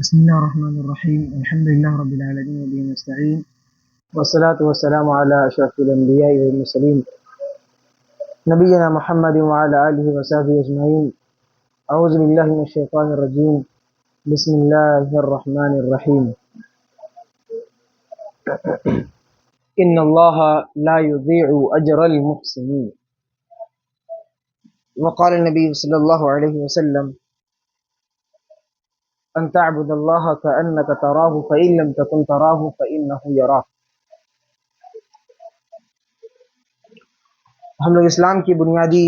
بسم الله الرحمن الرحيم الحمد لله رب العالمين وبه نستعين والصلاة والسلام على أشرف الأنبياء والمرسلين نبينا محمد وعلى آله وصحبه أجمعين. أعوذ بالله من الشيطان الرجيم. بسم الله الرحمن الرحيم. إن الله لا يضيع أجر المحسنين. وقال النبي صلى الله عليه وسلم أن تعبد الله كأنك تراه فإن لم تكن تراه فإنه يراك. ہم لوگ اسلام کی بنیادی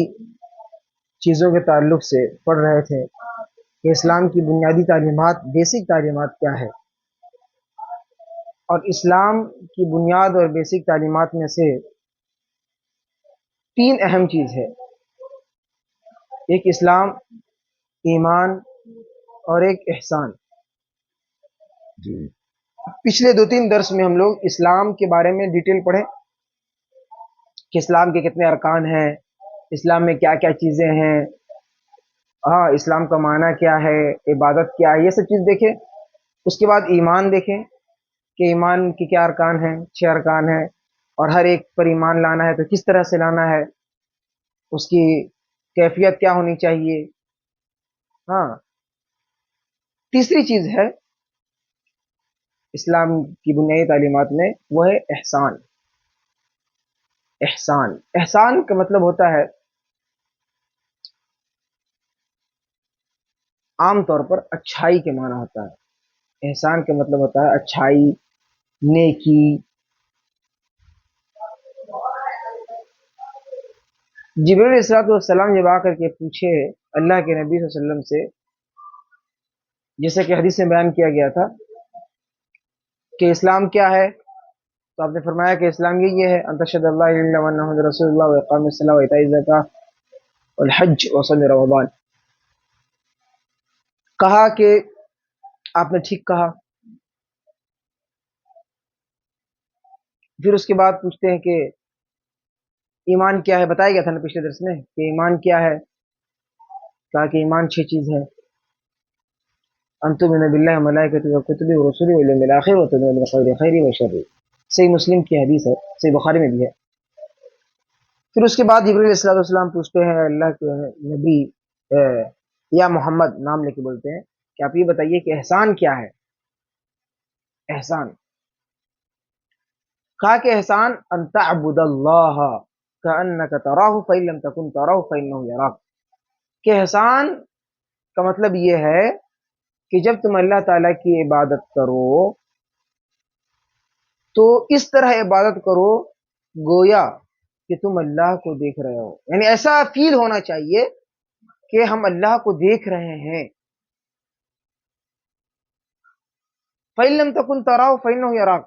چیزوں کے تعلق سے پڑھ رہے تھے کہ اسلام کی بنیادی تعلیمات، بیسک تعلیمات کیا ہے، اور اسلام کی بنیاد اور بیسک تعلیمات میں سے تین اہم چیز ہے: ایک اسلام، ایمان اور ایک احسان. پچھلے دو تین درس میں ہم لوگ اسلام کے بارے میں ڈیٹیل پڑھے کہ اسلام کے کتنے ارکان ہیں، اسلام میں کیا کیا چیزیں ہیں، اسلام کا معنی کیا ہے، عبادت کیا ہے، یہ سب چیز دیکھیں. اس کے بعد ایمان دیکھیں کہ ایمان کے کیا ارکان ہیں، 6 ارکان ہیں، اور ہر ایک پر ایمان لانا ہے تو کس طرح سے لانا ہے، اس کی کیفیت کیا ہونی چاہیے. تیسری چیز ہے اسلام کی بنیادی تعلیمات میں، وہ ہے احسان. احسان کا مطلب ہوتا ہے، عام طور پر اچھائی کے معنی ہوتا ہے. احسان کا مطلب ہوتا ہے اچھائی، نیکی. جبرائیل علیہ السلام جب آ کر کے پوچھے اللہ کے نبی صلی اللہ علیہ وسلم سے، جیسے کہ حدیث میں بیان کیا گیا تھا کہ اسلام کیا ہے، تو آپ نے فرمایا کہ اسلام یہ ہے: ان تشهد ان لا اله الا الله وان محمد رسول اللہ واقام الصلاۃ وایتاء الزکاۃ والحج وصوم رمضان. کہا کہ آپ نے ٹھیک کہا. پھر اس کے بعد پوچھتے ہیں کہ ایمان کیا ہے. بتایا گیا تھا نا پچھلے درس میں کہ ایمان کیا ہے. کہا کہ ایمان 6 چیز ہے: ان تؤمن باللہ وملائکتہ وکتبہ ورسلہ والیوم الآخر وتؤمن بالقدر خیرہ وشرہ. صحیح مسلم کی حدیث ہے، صحیح بخاری میں بھی ہے. پھر اس کے بعد جبرائیل علیہ السلام پوچھتے ہیں اللہ کے نبی یا محمد نام لے کے بولتے ہیں کہ آپ یہ بتائیے کہ احسان کیا ہے. احسان کہا کہ احسان ان تعبد اللہ کأنک تراہ فإن لم تکن تراہ فإنہ یراک. کہ احسان کا مطلب یہ ہے کہ جب تم اللہ تعالیٰ کی عبادت کرو تو اس طرح عبادت کرو گویا کہ تم اللہ کو دیکھ رہے ہو. یعنی ایسا فیل ہونا چاہیے کہ ہم اللہ کو دیکھ رہے ہیں. فإن لم تکن تراہ فإنہ یراک.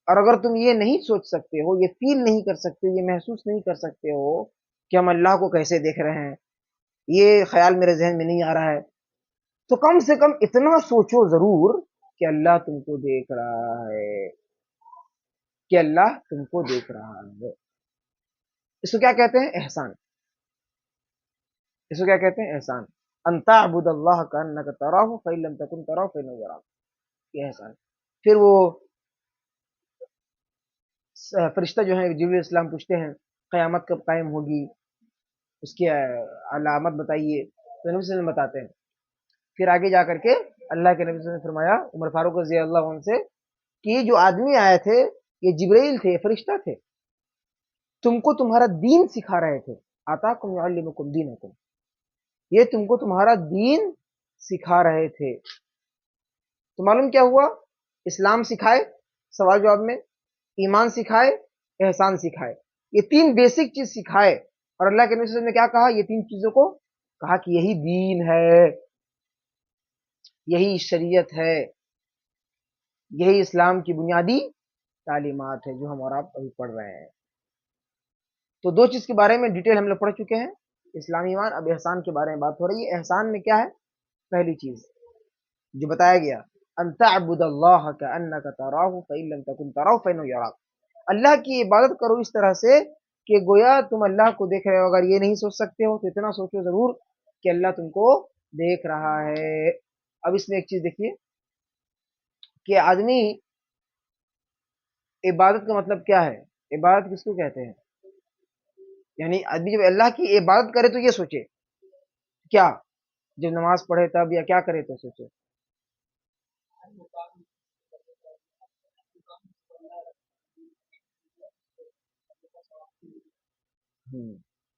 اور اگر تم یہ نہیں سوچ سکتے ہو، یہ فیل نہیں کر سکتے، یہ محسوس نہیں کر سکتے ہو کہ ہم اللہ کو کیسے دیکھ رہے ہیں، یہ خیال میرے ذہن میں نہیں آ رہا ہے، تو کم سے کم اتنا سوچو ضرور کہ اللہ تم کو دیکھ رہا ہے، کہ اللہ تم کو دیکھ رہا ہے. اس کو کیا کہتے ہیں؟ احسان. اس کو کیا کہتے ہیں؟ احسان. ان تعبد اللہ کأنک تراہ فإن لم تکن تراہ فإنہ یراک. یہ احسان. پھر وہ فرشتہ جو ہے جبرائیل السلام پوچھتے ہیں قیامت کب قائم ہوگی، اس کی علامت بتائیے، تو نبی صلی اللہ علیہ وسلم بتاتے ہیں. پھر آگے جا کر کے اللہ کے نبی صلی اللہ علیہ وسلم نے فرمایا عمر فاروق رضی اللہ عنہ سے کہ یہ جو آدمی آئے تھے یہ جبرائیل تھے، فرشتہ تھے، تم کو تمہارا دین سکھا رہے تھے. آتاکم یعلمکم دینکم. یہ تم کو تمہارا دین سکھا رہے تھے. تو معلوم کیا ہوا؟ اسلام سکھائے سوال جواب میں، ایمان سکھائے، احسان سکھائے. یہ 3 بیسک چیز سکھائے. اور اللہ کے نبی صلی اللہ علیہ وسلم نے کیا کہا؟ یہ 3 چیزوں کو کہا کہ یہی دین ہے، یہی شریعت ہے، یہی اسلام کی بنیادی تعلیمات ہے جو ہم اور آپ ابھی پڑھ رہے ہیں. تو 2 چیز کے بارے میں ڈیٹیل ہم لوگ پڑھ چکے ہیں، اسلام ایمان. اب احسان کے بارے میں بات ہو رہی ہے. احسان میں کیا ہے؟ پہلی چیز جو بتایا گیا ان تعبد اللہ کأنک تراہ فإن لم تکن تراہ فإنہ یراک. اللہ کی عبادت کرو اس طرح سے کہ گویا تم اللہ کو دیکھ رہے ہو. اگر یہ نہیں سوچ سکتے ہو تو اتنا سوچو ضرور کہ اللہ تم کو دیکھ رہا ہے. اب اس میں ایک چیز دیکھیے کہ آدمی عبادت کا مطلب کیا ہے، عبادت کس کو کہتے ہیں؟ یعنی آدمی جب اللہ کی عبادت کرے تو یہ سوچے کیا، جب نماز پڑھے تب یا کیا کرے تو سوچے.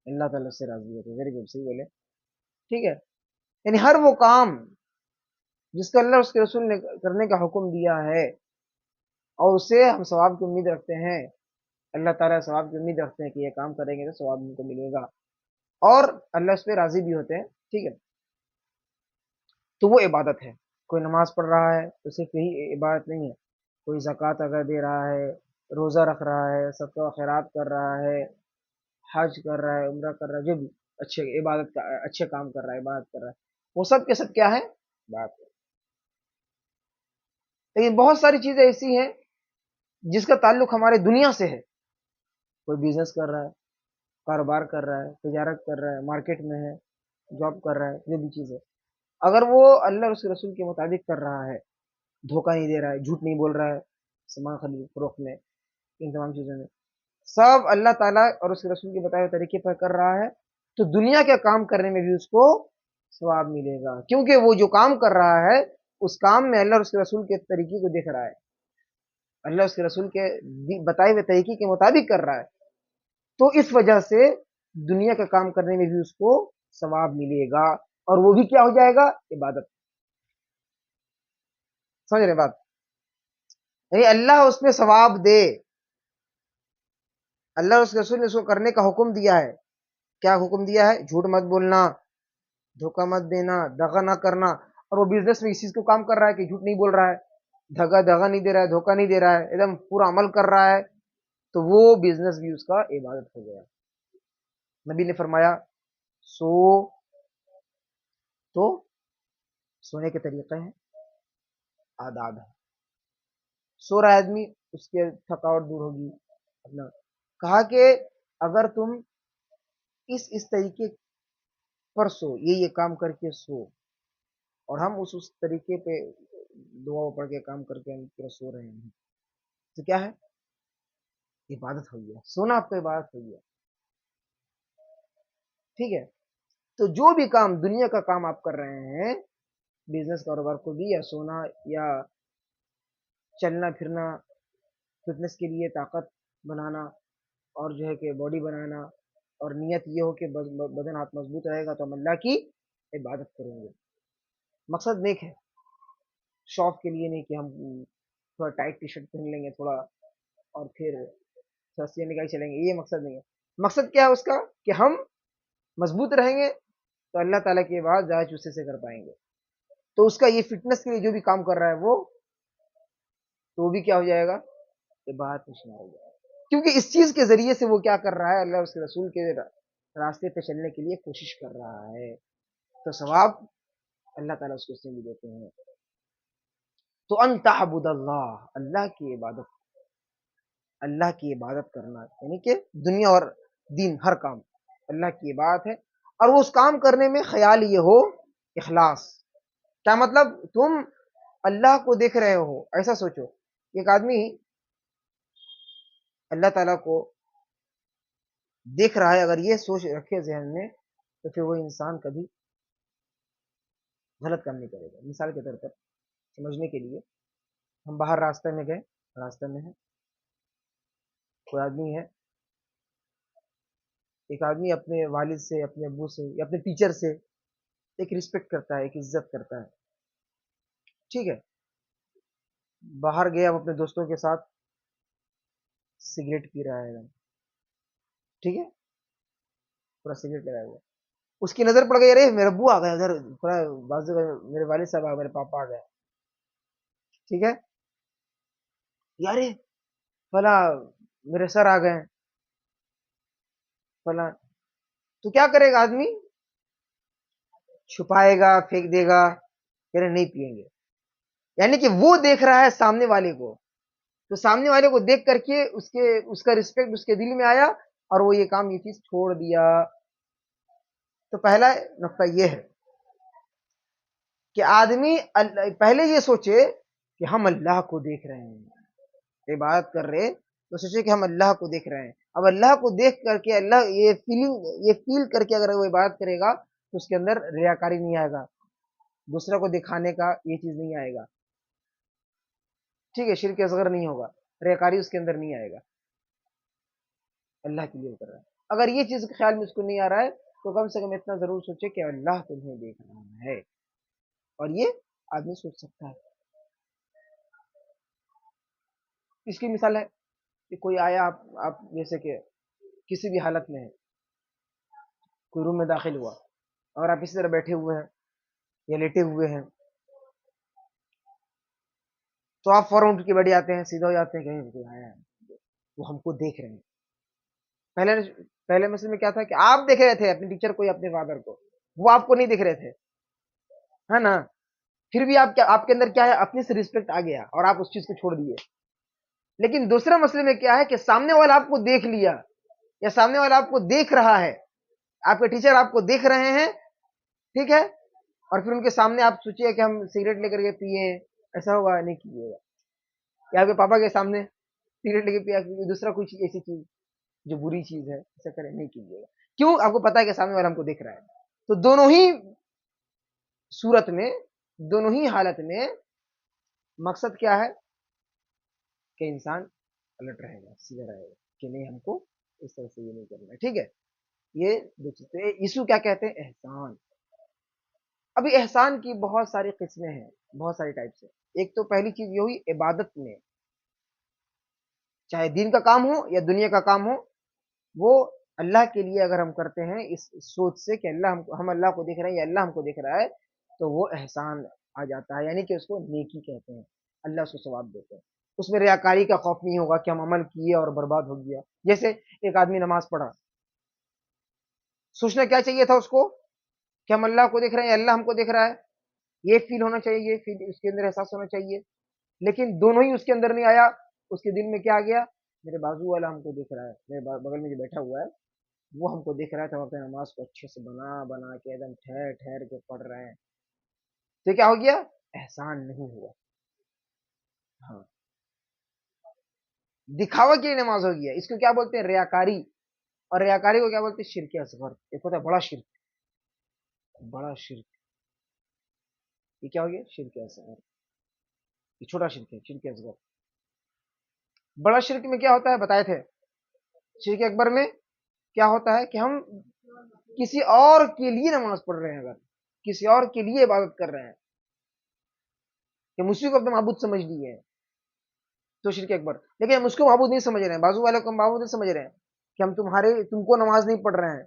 اللہ تعالیٰ سے راضی ہوتے، ویری گڈ، صحیح بولے. ٹھیک ہے، یعنی ہر وہ کام جس کا اللہ اس کے رسول نے کرنے کا حکم دیا ہے اور اسے ہم ثواب کی امید رکھتے ہیں، اللہ تعالیٰ ثواب کی امید رکھتے ہیں کہ یہ کام کریں گے تو ثواب ان کو ملے گا اور اللہ اس پہ راضی بھی ہوتے ہیں. ٹھیک ہے، تو وہ عبادت ہے. کوئی نماز پڑھ رہا ہے تو صرف یہی عبادت نہیں ہے، کوئی زکوٰۃ اگر دے رہا ہے، روزہ رکھ رہا ہے، صدقہ و خیرات کر رہا ہے، حج کر رہا ہے، عمرہ کر رہا ہے، جو بھی اچھے عبادت کا اچھے کام کر رہا ہے، عبادت کر رہا ہے، وہ سب کے سب کیا ہے؟ بات ہے. لیکن بہت ساری چیزیں ایسی ہیں جس کا تعلق ہمارے دنیا سے ہے. کوئی بزنس کر رہا ہے، کاروبار کر رہا ہے، تجارت کر رہا ہے، مارکیٹ میں ہے، جاب کر رہا ہے، جو بھی چیز ہے، اگر وہ اللہ اور اس کے رسول کے مطابق کر رہا ہے، دھوکہ نہیں دے رہا ہے، جھوٹ نہیں بول رہا ہے، سامان خرید فروخت میں، ان تمام چیزوں میں سب اللہ تعالیٰ اور اس کے رسول کے بتائے ہوئے طریقے پر کر رہا ہے، تو دنیا کے کام کرنے میں بھی اس کو ثواب ملے گا، کیونکہ وہ جو کام کر رہا ہے اس کام میں اللہ اور اس کے رسول کے طریقے کو دیکھ رہا ہے، اللہ اس کے رسول کے بتائے ہوئے طریقے کے مطابق کر رہا ہے، تو اس وجہ سے دنیا کا کام کرنے میں بھی اس کو ثواب ملے گا اور وہ بھی کیا ہو جائے گا؟ عبادت. سمجھ رہے بات؟ یعنی اللہ اس میں ثواب دے، اللہ اور اس کے رسول نے اس کو کرنے کا حکم دیا ہے. کیا حکم دیا ہے؟ جھوٹ مت بولنا، دھوکہ مت دینا، دغا نہ کرنا، اور وہ بزنس میں اس چیز کو کام کر رہا ہے کہ جھوٹ نہیں بول رہا ہے، دغا نہیں دے رہا ہے، دھوکہ نہیں دے رہا ہے، ایک دم پورا عمل کر رہا ہے، تو وہ بزنس بھی اس کا عبادت ہو گیا. نبی نے فرمایا سو تو سونے کے طریقے ہیں، آداب ہے. سو رہا آدمی، اس کے تھکاوٹ دور ہوگی اپنا. کہا کہ اگر تم اس طریقے پر سو، یہ کام کر کے سو، اور ہم اس طریقے پہ دعا پڑھ کے کام کر کے ہم پورا سو رہے ہیں، تو کیا ہے؟ عبادت ہو گیا. سونا آپ کو عبادت ہو گیا. ٹھیک ہے، تو جو بھی کام دنیا کا کام آپ کر رہے ہیں، بزنس کاروبار کو بھی، یا سونا، یا چلنا پھرنا، فٹنس کے لیے طاقت بنانا، اور جو ہے کہ باڈی بنانا، اور نیت یہ ہو کہ بدن ہاتھ مضبوط رہے گا تو ہم اللہ کی عبادت کریں گے. مقصد نیک ہے، شوق کے لیے نہیں کہ ہم تھوڑا ٹائٹ ٹی شرٹ پہن لیں گے تھوڑا اور پھر سستی نکائی چلیں گے، یہ مقصد نہیں ہے. مقصد کیا ہے اس کا؟ کہ ہم مضبوط رہیں گے تو اللہ تعالیٰ کی عبادت زیادہ چوسے سے کر پائیں گے. تو اس کا یہ فٹنس کے لیے جو بھی کام کر رہا ہے وہ، تو وہ بھی کیا ہو جائے گا؟ عبادت میں شمار ہو جائے گا، کیونکہ اس چیز کے ذریعے سے وہ کیا کر رہا ہے؟ اللہ اور اس کے رسول کے راستے پہ چلنے کے لیے کوشش کر رہا ہے، تو ثواب اللہ تعالیٰ اس کو اس میں بھی دیتے ہیں. تو ان تعبد اللہ، اللہ کی عبادت، اللہ کی عبادت کرنا، یعنی کہ دنیا اور دین ہر کام اللہ کی عبادت ہے، اور وہ اس کام کرنے میں خیال یہ ہو اخلاص. کیا مطلب؟ تم اللہ کو دیکھ رہے ہو، ایسا سوچو. ایک آدمی اللہ تعالیٰ کو دیکھ رہا ہے، اگر یہ سوچ رکھے ذہن میں تو پھر وہ انسان کبھی غلط کام نہیں کرے گا. مثال کے طور پر سمجھنے کے لیے، ہم باہر راستے میں گئے، راستے میں ہے کوئی آدمی ہے، ایک آدمی اپنے والد سے، اپنے ابو سے، یا اپنے ٹیچر سے ایک رسپیکٹ کرتا ہے، ایک عزت کرتا ہے. ٹھیک ہے، باہر گیا وہ اپنے دوستوں کے ساتھ، سگریٹ پی رہا ہے، ٹھیک ہے، پورا سگریٹ لگایا ہوا. اس کی نظر پڑ گئی، ارے میرے ابو آ گئے ادھر، تھوڑا بازو میرے والد صاحب آ گئے، میرے پاپا آ گئے. ٹھیک ہے، یارے فلاں میرے سر آ گئے فلاں. تو کیا کرے گا آدمی؟ چھپائے گا، پھینک دے گا، کہ نہیں پیئیں گے. یعنی کہ وہ دیکھ رہا ہے سامنے والے کو، تو سامنے والے کو دیکھ کر کے اس کا رسپیکٹ اس کے دل میں آیا اور وہ یہ کام، یہ چیز چھوڑ دیا. تو پہلا نقطہ یہ ہے کہ آدمی پہلے یہ سوچے کہ ہم اللہ کو دیکھ رہے ہیں، عبادت کر رہے تو سوچے کہ ہم اللہ کو دیکھ رہے ہیں. اب اللہ کو دیکھ کر کے اللہ یہ فیل کر کے اگر وہ عبادت کرے گا تو اس کے اندر ریاکاری نہیں آئے گا، دوسرے کو دکھانے کا یہ چیز نہیں آئے گا. ٹھیک ہے، شرک اصغر نہیں ہوگا، ریاکاری اس کے اندر نہیں آئے گا، اللہ کے لیے کر رہا ہے. اگر یہ چیز خیال میں اس کو نہیں آ رہا ہے تو کم سے کم اتنا ضرور سوچے کہ اللہ تمہیں دیکھ رہا ہے، اور یہ آدمی سوچ سکتا ہے. اس کی مثال ہے کہ کوئی آیا، آپ جیسے کہ کسی بھی حالت میں ہے، کوئی روم میں داخل ہوا اور آپ اسی طرح بیٹھے ہوئے ہیں یا لیٹے ہوئے ہیں، تو آپ فوراً اٹھ کے بیٹھ جاتے ہیں، سیدھا ہو جاتے ہیں، کہیں کوئی آیا ہے وہ ہم کو دیکھ رہے ہیں. پہلے پہلے مسئلے میں کیا تھا کہ آپ دیکھ رہے تھے اپنے ٹیچر کو یا اپنے فادر کو، وہ آپ کو نہیں دیکھ رہے تھے، ہے نا؟ پھر بھی آپ کے اندر کیا ہے، اپنی سے رسپیکٹ آ گیا اور آپ اس چیز کو چھوڑ دیے. لیکن دوسرے مسئلے میں کیا ہے کہ سامنے والا آپ کو دیکھ لیا یا سامنے والا آپ کو دیکھ رہا ہے، آپ کے ٹیچر آپ کو دیکھ رہے ہیں، ٹھیک ہے، اور پھر ان کے سامنے آپ سوچیے کہ ہم سگریٹ لے کر کے پیے، ایسا ہوگا نہیں کیجیے گا. یا آپ کے پاپا کے سامنے سگریٹ لے کے پیا، دوسرا کوئی ایسی چیز جو بری چیز ہے ایسا کرے نہیں کیجیے گا. کیوں؟ آپ کو پتا ہے کہ سامنے والا ہم کو دیکھ رہا ہے. تو دونوں ہی صورت میں، دونوں ہی حالت میں مقصد کیا ہے کہ انسان الرٹ رہے گا، سیدھا رہے گا کہ نہیں ہم کو اس طرح سے یہ نہیں کرنا ہے. ٹھیک ہے، یہ دو چیزیں. یسوع کیا کہتے ہیں؟ احسان. ابھی احسان کی بہت ساری قسمیں ہیں، بہت ساری ٹائپس ہیں. ایک تو پہلی چیز یہ ہوئی عبادت میں، چاہے دین کا کام ہو یا دنیا کا کام ہو، وہ اللہ کے لیے اگر ہم کرتے ہیں اس سوچ سے کہ اللہ ہم اللہ کو دیکھ رہے ہیں یا اللہ ہم کو دیکھ رہا ہے، تو وہ احسان آ جاتا ہے، یعنی کہ اس کو نیکی کہتے ہیں، اللہ اس کو ثواب دیتے ہیں. اس میں ریاکاری کا خوف نہیں ہوگا کہ ہم عمل کیے اور برباد ہو گیا. جیسے ایک آدمی نماز پڑھا، سوچنا کیا چاہیے تھا اس کو کہ ہم اللہ کو دیکھ رہے ہیں یا اللہ ہم کو دیکھ رہا ہے، یہ فیل ہونا چاہیے، یہ فیل اس کے اندر احساس ہونا چاہیے. لیکن دونوں ہی اس کے اندر نہیں آیا. اس کے دل میں کیا آ گیا؟ میرے بازو والا ہم کو دیکھ رہا ہے، میرے بغل میں جو بیٹھا ہوا ہے وہ ہم کو دیکھ رہا ہے، تو ہم اپنے نماز کو اچھے سے بنا بنا کے ایک دم ٹھہر ٹھہر کے پڑھ رہے ہیں. تو کیا ہو گیا؟ احسان نہیں ہوا. ہاں، دکھاوا کی نماز ہو گیا. اس کو کیا بولتے ہیں؟ ریاکاری. اور ریاکاری کو کیا بولتے ہیں؟ شرک اصغر. ایک ہوتا ہے بڑا شرک، بڑا شرک. یہ کیا ہو گیا؟ شرک اصغر. یہ چھوٹا شرک ہے، شرک اصغر. بڑا شرک میں کیا ہوتا ہے بتائے تھے؟ شرک اکبر میں کیا ہوتا ہے کہ ہم کسی اور کے لیے نماز پڑھ رہے ہیں، اگر کسی اور کے لیے عبادت کر رہے ہیں کہ مجھ کو اپنا معبود سمجھ لیے ہیں، تو شرک اکبر. لیکن ہم اس کو معبود نہیں سمجھ رہے ہیں، بازو والے کو معبود نہیں سمجھ رہے ہیں کہ ہم تم کو نماز نہیں پڑھ رہے ہیں،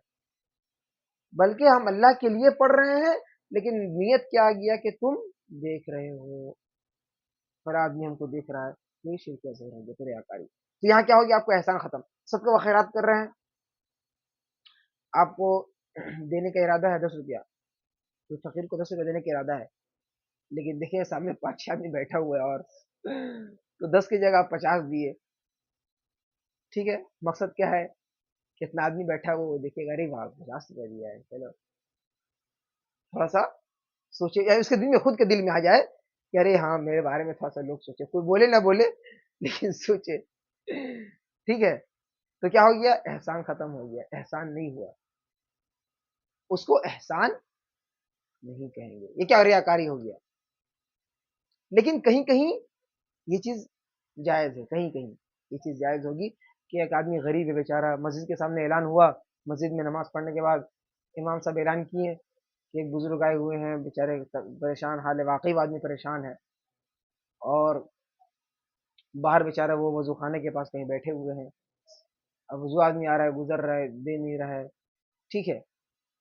بلکہ ہم اللہ کے لیے پڑھ رہے ہیں. لیکن نیت کیا آ گیا کہ تم دیکھ رہے ہو، ہر آدمی ہم کو دیکھ رہا ہے. یہ شرک اصغر ہے، تو ریاکاری. تو یہاں کیا ہو گیا؟ آپ کو احسان ختم. سب کو خیرات کر رہے ہیں، آپ کو دینے کا ارادہ ہے 10 روپیہ، تو فقیر کو 10 روپیہ دینے کا ارادہ ہے، لیکن دیکھیے سامنے 5 آدمی بیٹھا ہوا ہے اور تو 10 کی جگہ آپ 50 دیے. ٹھیک ہے، مقصد کیا ہے؟ کتنا آدمی بیٹھا ہوا وہ دیکھے گا، ارے واہ 50 روپیہ دیا ہے، چلو تھوڑا سا سوچے، یا اس کے دل میں، خود کے دل میں آ جائے کہ ارے ہاں میرے بارے میں تھوڑا سا لوگ سوچے، کوئی بولے نہ بولے لیکن سوچے. ٹھیک ہے، تو کیا ہو گیا؟ احسان ختم ہو گیا، احسان نہیں ہوا. اس کو احسان نہیں کہیں گے. یہ کیا ریاکاری ہو گیا. لیکن کہیں کہیں یہ چیز جائز ہے، کہیں کہیں یہ چیز جائز ہوگی کہ ایک آدمی غریب ہے بیچارہ، مسجد کے سامنے اعلان ہوا، مسجد میں نماز پڑھنے کے بعد امام صاحب اعلان کیے کہ ایک بزرگ آئے ہوئے ہیں بیچارے، پریشان حال ہے، واقعی آدمی پریشان ہے، اور باہر بیچارہ وہ وضو خانے کے پاس کہیں بیٹھے ہوئے ہیں. اب وضو آدمی آ رہا ہے، گزر رہا ہے، دے نہیں رہا ہے. ٹھیک ہے،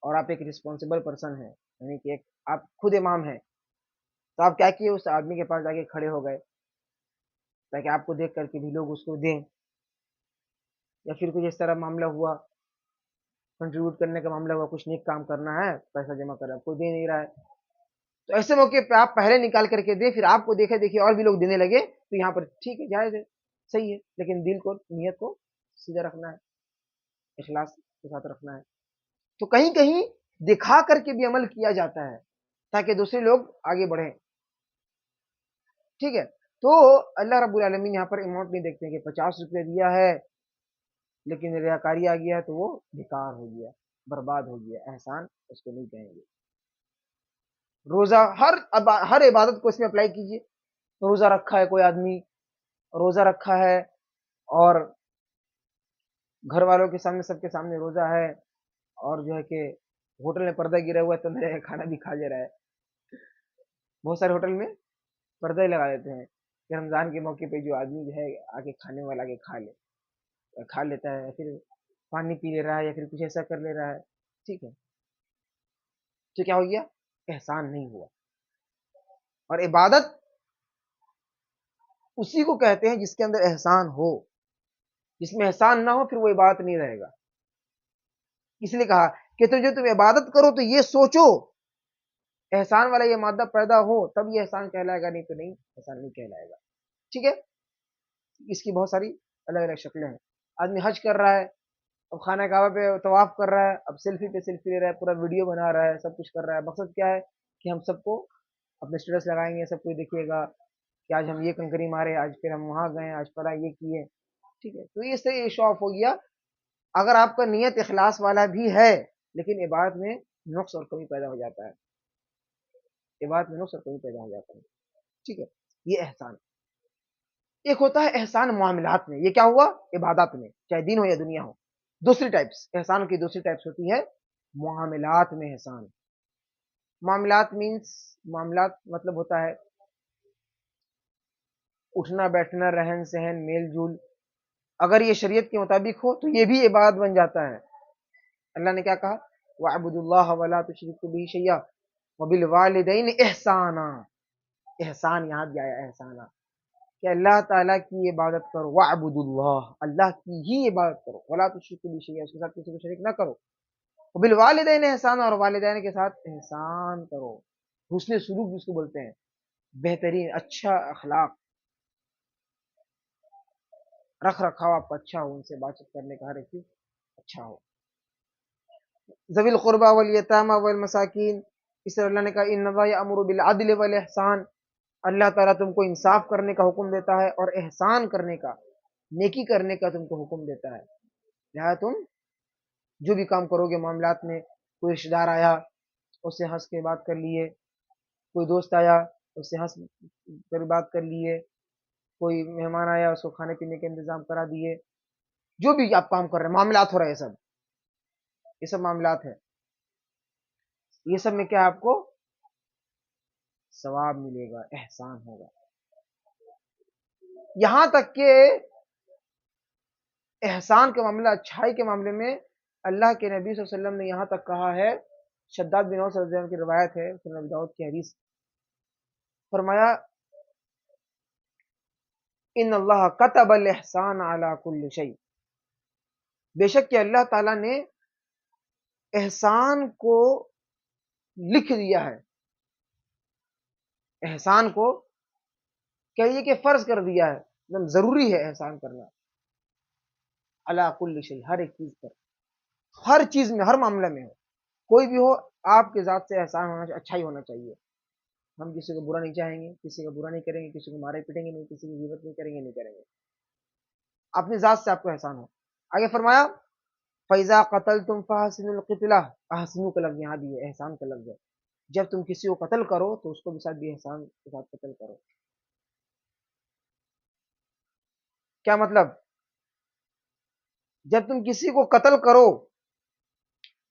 اور آپ ایک رسپانسبل پرسن ہیں، یعنی کہ ایک آپ خود امام ہیں، تو آپ کیا کیے؟ اس آدمی کے پاس جا کے کھڑے ہو گئے تاکہ آپ کو دیکھ کر کے بھی لوگ اس کو دیں. یا پھر کچھ اس طرح معاملہ ہوا، کنٹریبیوٹ کرنے کا معاملہ ہوا، کچھ نیک کام کرنا ہے، پیسہ جمع کر رہا ہے، کوئی دے نہیں رہا ہے، تو ایسے موقع پہ آپ پہلے نکال کر کے دیں، پھر آپ کو دیکھے دیکھے اور بھی لوگ دینے لگے، تو یہاں پر ٹھیک ہے، جائز ہے، صحیح ہے. لیکن دل کو، نیت کو سیدھا رکھنا ہے، اخلاص کے ساتھ رکھنا ہے. تو کہیں کہیں دکھا کر کے بھی عمل کیا جاتا ہے تاکہ دوسرے لوگ آگے بڑھیں. ٹھیک ہے، تو اللہ رب العالمین یہاں پر اماؤنٹ نہیں دیکھتے ہیں کہ 50 روپیہ دیا ہے لیکن ریاکاری آ گیا تو وہ بیکار ہو گیا، برباد ہو گیا، احسان اس کو نہیں کہیں گے۔ روزہ ہر عبادت کو اس میں اپلائی کیجیے۔ روزہ رکھا ہے کوئی آدمی، روزہ رکھا ہے اور گھر والوں کے سامنے سب کے سامنے روزہ ہے، اور جو ہے کہ ہوٹل میں پردہ گرا ہوا ہے تو میرے کھانا بھی کھا لے رہا ہے۔ بہت سارے ہوٹل میں پردہ ہی لگا دیتے ہیں کہ رمضان کے موقع پہ جو آدمی جو ہے آگے کھانے والا آگے کھا لیتا ہے، یا پھر پانی پی لے رہا ہے، یا پھر کچھ ایسا کر لے رہا ہے، ٹھیک ہے، تو کیا ہو گیا؟ احسان نہیں ہوا۔ اور عبادت اسی کو کہتے ہیں جس کے اندر احسان ہو، جس میں احسان نہ ہو پھر وہ عبادت نہیں رہے گا۔ اس لیے کہا کہ جو تم عبادت کرو تو یہ سوچو احسان والا یہ مادہ پیدا ہو تب یہ احسان کہلائے گا، نہیں تو نہیں، احسان نہیں کہلائے گا، ٹھیک ہے۔ اس کی بہت ساری الگ الگ شکلیں ہیں۔ آدمی حج کر رہا ہے، اب خانہ کعبہ پہ طواف کر رہا ہے، اب سیلفی پہ سیلفی لے رہا ہے، پورا ویڈیو بنا رہا ہے، سب کچھ کر رہا ہے۔ مقصد کیا ہے کہ ہم سب کو اپنے اسٹیٹس لگائیں گے، سب کوئی دیکھیے گا کہ آج ہم یہ کنکری مارے، آج پھر ہم وہاں گئے، آج پڑا یہ کیے، ٹھیک ہے۔ تو اس سے یہ شو آف ہو گیا۔ اگر آپ کا نیت اخلاص والا بھی ہے لیکن عبادت میں نقص اور کمی پیدا ہو جاتا ہے، عبادت میں نقص اور کمی پیدا ہو جاتا ہے، ٹھیک ہے۔ یہ احسان ایک ہوتا ہے احسان معاملات میں، یہ کیا ہوا؟ عبادات میں، چاہے دین ہو یا دنیا ہو۔ دوسری ٹائپس احسان کی دوسری ٹائپس ہوتی ہے معاملات میں احسان۔ معاملات مینس، معاملات مطلب ہوتا ہے اٹھنا بیٹھنا، رہن سہن، میل جول، اگر یہ شریعت کے مطابق ہو تو یہ بھی عبادت بن جاتا ہے۔ اللہ نے کیا کہا؟ وَاعْبُدُوا اللَّهَ وَلَا تُشْرِكُوا بِهِ شَيْئًا وَبِالْوَالِدَيْنِ إِحْسَانًا۔ احسان یہاں بھی آیا، احسانہ، کہ اللہ تعالیٰ کی عبادت کرو، وَاعْبُدُوا اللَّهَ، اللہ کی ہی عبادت کرو، وَلَا تُشْرِكُوا بِهِ شَيْئًا، اس کے ساتھ کسی کو شریک نہ کرو، وَبِالْوَالِدَيْنِ إِحْسَانًا، اور والدین کے ساتھ احسان کرو، حسن سلوک جس کو بولتے ہیں، بہترین اچھا اخلاق، رکھ رکھاؤ آپ کا اچھا ہو، ان سے بات چیت کرنے کا ہر ایک چیز اچھا ہو۔ ذوی القربى والیتامى والمساکین، اس طرح اللہ نے کہا ان اللہ یأمر بالعدل والاحسان، اللہ تعالیٰ تم کو انصاف کرنے کا حکم دیتا ہے اور احسان کرنے کا، نیکی کرنے کا تم کو حکم دیتا ہے۔ لہٰذا تم جو بھی کام کرو گے معاملات میں، کوئی رشتہ دار آیا اس سے ہنس کے بات کر لیے، کوئی دوست آیا اس سے ہنس کر بات کر لیے، کوئی مہمان آیا اس کو کھانے پینے کا انتظام کرا دیے، جو بھی آپ کام کر رہے ہیں معاملات ہو رہے ہیں، یہ سب معاملات ہے، یہ سب میں کیا آپ کو ثواب ملے گا، احسان ہوگا۔ یہاں تک کہ احسان کے معاملہ، اچھائی کے معاملے میں اللہ کے نبی صلی اللہ علیہ وسلم نے یہاں تک کہا ہے، شداد بن اوس رضی اللہ عنہ کی روایت ہے، سنن ابی داؤد کی حدیث، فرمایا ان اللہ کتب الاحسان علی کل شیء، بے شک کہ اللہ تعالیٰ نے احسان کو لکھ دیا ہے، احسان کو کہیے کہ فرض کر دیا ہے، ایک ضروری ہے احسان کرنا، علی کل شیء، ہر ایک چیز پر، ہر چیز میں، ہر معاملے میں ہو، کوئی بھی ہو، آپ کے ذات سے احسان ہونا چاہیے، اچھا ہی ہونا چاہیے۔ ہم کسی کو برا نہیں چاہیں گے، کسی کا برا نہیں کریں گے، کسی کو مارے پیٹیں گے نہیں، کسی کی غیبت نہیں کریں گے، نہیں کریں گے، اپنی ذات سے آپ کو احسان ہو۔ آگے فرمایا فَإِذَا قَتَلْتُمْ فَأَحْسِنُوا الْقِتْلَةَ، احسنوا کا لفظ یہاں بھی ہے، احسان کا لفظ ہے، جب تم کسی کو قتل کرو تو اس کو بھی ساتھ بھی احسان کے ساتھ قتل کرو۔ کیا مطلب؟ جب تم کسی کو قتل کرو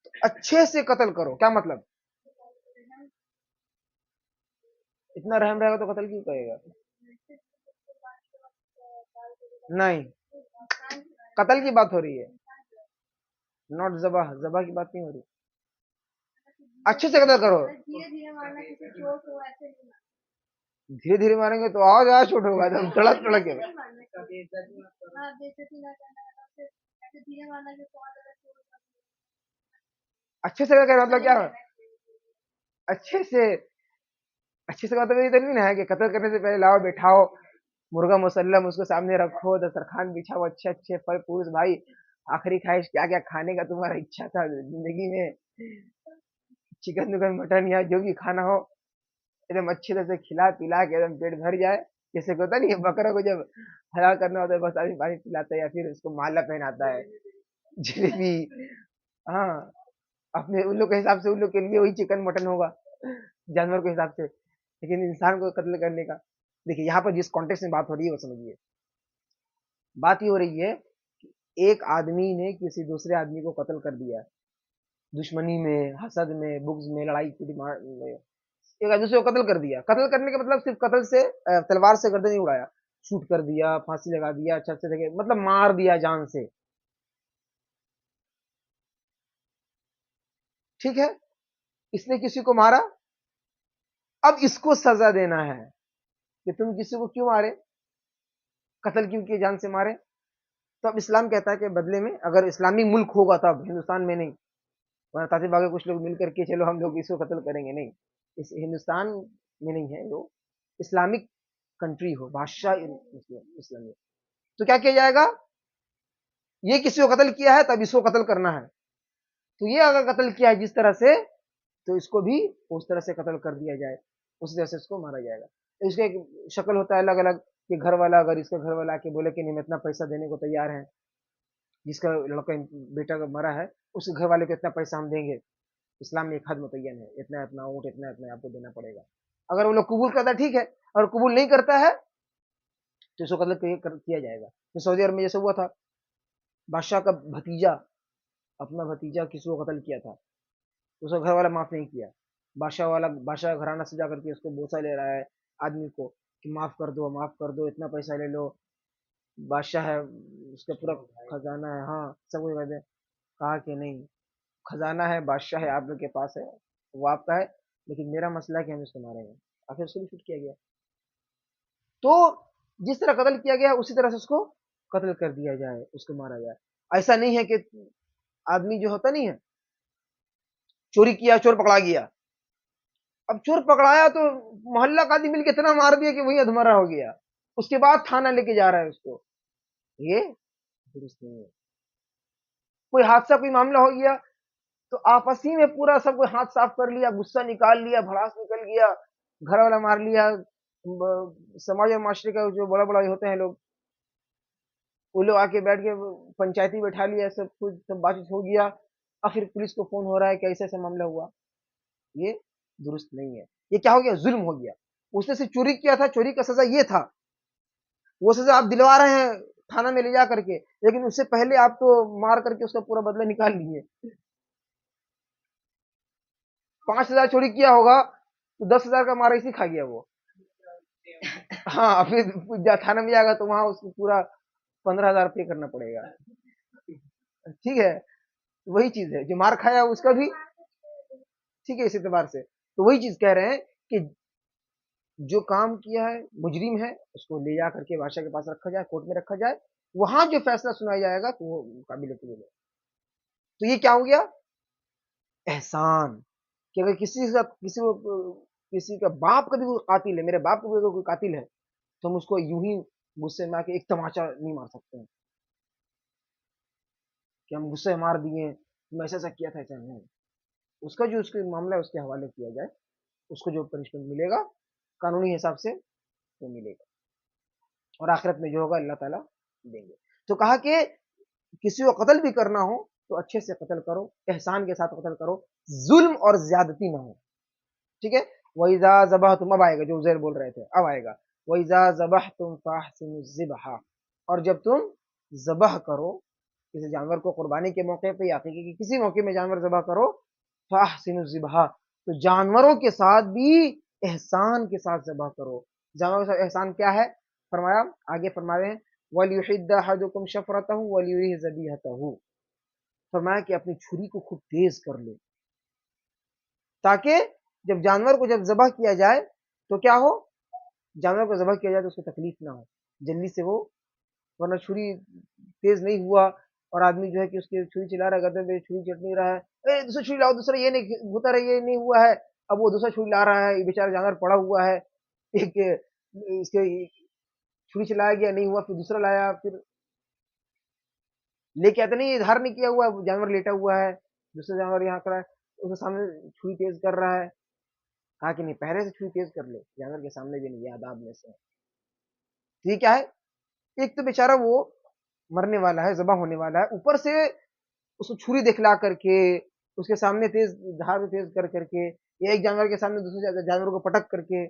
تو اچھے سے قتل کرو، کیا مطلب؟ اتنا رحم رہے گا تو قتل کیوں کہے گا؟ نہیں، قتل کی بات ہو رہی ہے، ناٹ ذبح، ذبح کی بات نہیں ہو رہی، اچھے سے قتل کرو، دھیرے دھیرے ماریں گے تو آواز آیا چھوٹ ہوگا، تم تڑک تڑک کے اچھے سے قتل، مطلب کیا؟ اچھے سے مطلب یہ نہیں ہے کہ قتل کرنے سے پہلے لاؤ بیٹھاؤ مرغا مسلم اس کو سامنے رکھو، دسترخوان بچھاؤ، اچھے اچھے پھل فروٹ، بھائی آخری خواہش کیا کیا کھانے کا تمہارا اچھا تھا زندگی میں، چکن وکن مٹن یا جو بھی کھانا ہو ایک دم اچھے سے کھلا پلا کے ایک دم پیٹ بھر جائے، جیسے کہ ہوتا نہیں ہے بکرا کو جب حلال کرنا ہوتا ہے بس آدمی پانی پلاتا ہے یا پھر اس کو مالا پہناتا ہے، جلیبی، ہاں اپنے ان لوگ کے حساب سے ان لوگ کے لیے وہی چکن مٹن ہوگا جانور کے حساب سے، لیکن انسان کو قتل کرنے کا، دیکھیے یہاں پر جس کانٹیکس میں بات ہو رہی ہے وہ سمجھیے، بات یہ ہو رہی ہے ایک آدمی نے کسی دوسرے آدمی کو قتل کر دیا دشمنی میں، حسد میں، بغض میں، لڑائی کی میں، ایک دوسرے کو قتل کر دیا، قتل کرنے کا مطلب صرف قتل سے تلوار سے گردن نہیں اڑایا، شوٹ کر دیا، پھانسی لگا دیا، چھت سے مطلب مار دیا جان سے، ٹھیک ہے، اس نے کسی کو مارا، اب اس کو سزا دینا ہے کہ تم کسی کو کیوں مارے، قتل کیوں کیے جان سے مارے، تو اب اسلام کہتا ہے کہ بدلے میں اگر اسلامی ملک ہوگا تب، ہندوستان میں نہیں، ورنہ تاطر باغ کچھ لوگ مل کر کے چلو ہم لوگ اس کو قتل کریں گے، نہیں، اس ہندوستان میں نہیں ہے، وہ اسلامک کنٹری ہو، بادشاہ اسلامی، تو کیا کیا جائے گا، یہ کسی کو قتل کیا ہے تب اس کو قتل کرنا ہے، تو یہ اگر قتل کیا ہے جس طرح سے تو اس کو بھی اس طرح سے قتل کر دیا جائے، اس طرح سے اس کو مارا جائے گا، اس کا ایک شکل ہوتا ہے الگ الگ، کہ گھر والا اگر اس کا گھر والا کے بولے کہ نہیں میں اتنا پیسہ دینے کو تیار ہے، جس کا لڑکا بیٹا مرا ہے اس کے گھر والے کو اتنا پیسہ ہم دیں گے، اسلام میں ایک حد متعین ہے، اتنا اتنا اونٹ اتنا اتنا آپ کو دینا پڑے گا، اگر وہ لوگ قبول کرتا ہے ٹھیک ہے، اور قبول نہیں کرتا ہے تو اس کو قتل کیا جائے گا، تو سعودی عرب میں جیسے ہوا تھا، بادشاہ کا بھتیجا اپنا بھتیجا کسی کو قتل کیا تھا، اس کو گھر والا معاف نہیں کیا، بادشاہ گھرانہ سے جا کر کے اس کو بوسہ لے رہا ہے آدمی کو کہ معاف کر دو معاف کر دو، اتنا پیسہ لے لو، بادشاہ ہے اس کا پورا خزانہ ہے، ہاں سب کچھ کہتے ہیں، کہا کہ نہیں، خزانہ ہے، بادشاہ ہے آپ لوگ کے پاس ہے، وہ آپ کا ہے، لیکن میرا مسئلہ ہے کہ ہم اس کو ماریں گے، آخر اس کو بھی شوٹ کیا گیا، تو جس طرح قتل کیا گیا اسی طرح سے اس کو قتل کر دیا جائے، اس کو مارا جائے، ایسا نہیں ہے کہ آدمی جو ہوتا نہیں ہے چوری کیا چور پکڑا گیا، اب چور پکڑایا تو محلہ کا آدمی مل کے اتنا مار دیا کہ وہی ادھمرا ہو گیا، اس کے بعد تھانہ لے کے جا رہا ہے اس کو، یہ درست نہیں ہے، کوئی حادثہ کوئی معاملہ ہو گیا تو آپس ہی میں پورا سب کو ہاتھ صاف کر لیا، غصہ نکال لیا، بھڑاس نکل گیا، گھر والا مار لیا، سماج اور معاشرے کا جو بڑا بڑا ہوتے ہیں لوگ وہ لوگ آ کے بیٹھ کے پنچایتی بیٹھا لیا، سب کچھ سب بات چیت ہو گیا، اور پھر پولیس کو فون ہو رہا ہے کہ ایسا ایسا معاملہ ہوا، یہ درست نہیں ہے، یہ کیا ہو گیا، ظلم ہو گیا، اس نے صرف چوری کیا تھا، چوری کا سزا یہ تھا، وہ سزا آپ دلوا رہے ہیں تھانہ میں لے جا کر کے، لیکن اس سے پہلے آپ تو مار کر کے اس کا پورا بدلہ نکال لیے، 5,000 چوری کیا ہوگا تو 10,000 کا مارا اسی کھا گیا وہ، ہاں پھر تھانہ میں جائے گا تو وہاں اس کو پورا 15,000 پے کرنا پڑے گا، ٹھیک ہے، وہی چیز ہے جو مار کھایا اس کا بھی ٹھیک ہے، اس اعتبار سے تو وہی چیز کہہ رہے ہیں کہ جو کام کیا ہے مجرم ہے اس کو لے جا کر کے بادشاہ کے پاس رکھا جائے، کورٹ میں رکھا جائے، وہاں جو فیصلہ سنایا جائے گا تو وہ قابل قبول ہے، تو یہ کیا ہو گیا، احسان، کہ اگر کسی کا باپ کا بھی کوئی قاتل ہے، میرے باپ کا بھی اگر کوئی قاتل ہے تو ہم اس کو یوں ہی غصے میں آ کے ایک تماچا نہیں مار سکتے ہیں کہ ہم غصے مار دیے تم ایسا ایسا کیا تھا، ایسا نہیں، اس کا جو اس کا معاملہ ہے اس کے حوالے کیا جائے، اس کو جو پنشمنٹ ملے گا قانونی حساب سے وہ ملے گا، اور آخرت میں جو ہوگا اللہ تعالیٰ دیں گے، تو کہا کہ کسی کو قتل بھی کرنا ہو تو اچھے سے قتل کرو، احسان کے ساتھ قتل کرو، ظلم اور زیادتی نہ ہو، ٹھیک ہے، وَإِذَا ذَبَحْتُمْ، اب آئے گا جو عزیر بول رہے تھے، اب آئے گا وَإِذَا ذَبَحْتُمْ فَأَحْسِنُوا الذِّبْحَ، اور جب تم ذبح کرو کسی جانور کو قربانی کے موقع پہ یا عقیقے کے کسی موقع میں جانور ذبح کرو، فَأَحْسِنُوا الذِّبْحَ، تو جانوروں کے ساتھ بھی احسان کے ساتھ ذبح کرو، جانوروں کے ساتھ احسان کیا ہے، فرمایا آگے فرما رہے ہیں وَلْيُحِدَّ أَحَدُكُمْ شَفْرَتَهُ وَلْيُرِحْ ذَبِيحَتَهُ، فرمایا کہ اپنی چھری کو خود تیز کر لے، تاکہ جب جانور کو جب ذبح کیا جائے تو کیا ہو، جانور کو ذبح کیا جائے تو اس کو تکلیف نہ ہو، جلدی سے وہ، ورنہ چھری تیز نہیں ہوا اور آدمی جو ہے کہ اس کی چھری چلا رہا ہے، گردن پہ چھری چٹ نہیں رہا ہے، اے دوسرا چھری لاؤ، دوسرا یہ نہیں ہوتا رہا، یہ نہیں ہوا ہے، اب وہ دوسرا چھری لا رہا ہے، یہ بیچارہ جانور پڑا ہوا ہے، ایک اس کے چھری چلایا گیا نہیں ہوا، پھر دوسرا لایا، پھر لے کے آتے نہیں، ادھر نہیں کیا ہوا جانور لیٹا ہوا ہے، دوسرا جانور یہاں کھڑا ہے، اس کے سامنے چھری تیز کر رہا ہے، کہا کہ نہیں پہلے سے چھری تیز کر لے، جانور کے سامنے بھی نہیں، یہ آداب میں سے تو یہ کیا ہے؟ ایک تو بیچارہ وہ مرنے والا ہے، ذبح ہونے والا ہے، اوپر سے اس کو چھری دکھلا کر کے، اس کے سامنے تیز دھار تیز کر کر کے، یا ایک جانور کے سامنے دوسرے جانور کو پٹک کر کے